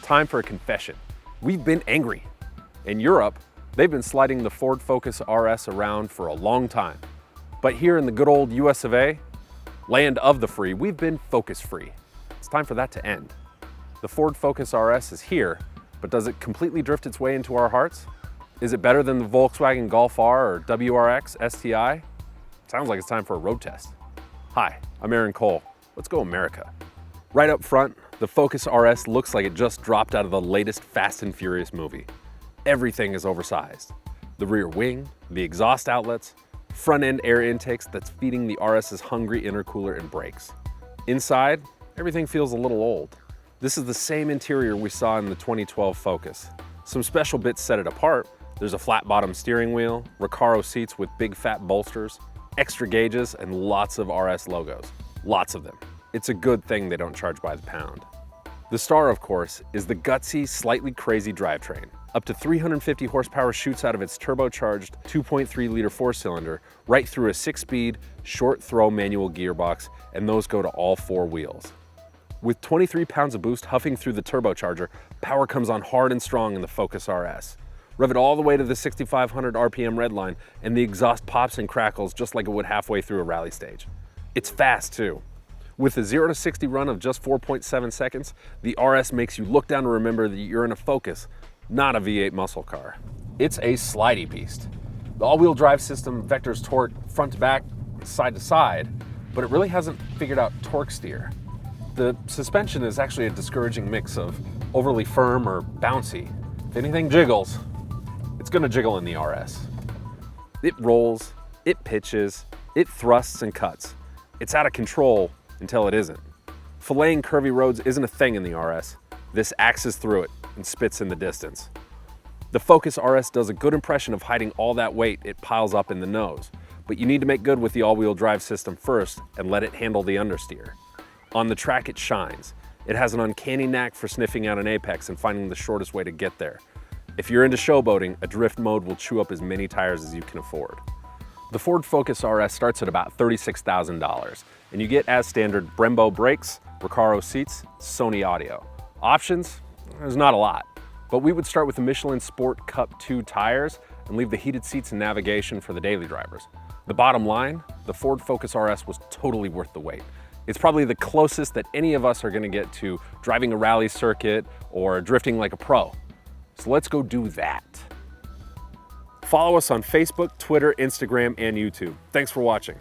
Time for a confession. We've been angry. In Europe, they've been sliding the Ford Focus RS around for a long time. But here in the good old US of A, land of the free, we've been Focus free. It's time for that to end. The Ford Focus RS is here, but does it completely drift its way into our hearts? Is it better than the Volkswagen Golf R or WRX STI? Sounds like it's time for a road test. Hi, I'm Aaron Cole. Let's go America. Right up front, the Focus RS looks like it just dropped out of the latest Fast and Furious movie. Everything is oversized. The rear wing, the exhaust outlets, front-end air intakes that's feeding the RS's hungry intercooler and brakes. Inside, everything feels a little old. This is the same interior we saw in the 2012 Focus. Some special bits set it apart. There's a flat-bottom steering wheel, Recaro seats with big fat bolsters, extra gauges, and lots of RS logos. Lots of them. It's a good thing they don't charge by the pound. The star, of course, is the gutsy, slightly crazy drivetrain. Up to 350 horsepower shoots out of its turbocharged 2.3-liter four-cylinder right through a 6-speed, short-throw manual gearbox, and those go to all four wheels. With 23 pounds of boost huffing through the turbocharger, power comes on hard and strong in the Focus RS. Rev it all the way to the 6,500 RPM redline, and the exhaust pops and crackles just like it would halfway through a rally stage. It's fast, too. With a 0 to 60 run of just 4.7 seconds, the RS makes you look down to remember that you're in a Focus, not a V8 muscle car. It's a slidey beast. The all-wheel drive system vectors torque front to back, side to side, but it really hasn't figured out torque steer. The suspension is actually a discouraging mix of overly firm or bouncy. If anything jiggles, it's gonna jiggle in the RS. It rolls, it pitches, it thrusts and cuts. It's out of control until it isn't. Filleting curvy roads isn't a thing in the RS. This axes through it and spits in the distance. The Focus RS does a good impression of hiding all that weight it piles up in the nose, but you need to make good with the all-wheel drive system first and let it handle the understeer. On the track, it shines. It has an uncanny knack for sniffing out an apex and finding the shortest way to get there. If you're into showboating, a drift mode will chew up as many tires as you can afford. The Ford Focus RS starts at about $36,000, and you get as standard Brembo brakes, Recaro seats, Sony audio. Options? There's not a lot, but we would start with the Michelin Sport Cup 2 tires and leave the heated seats and navigation for the daily drivers. The bottom line, the Ford Focus RS was totally worth the wait. It's probably the closest that any of us are gonna get to driving a rally circuit or drifting like a pro. So let's go do that. Follow us on Facebook, Twitter, Instagram, and YouTube. Thanks for watching.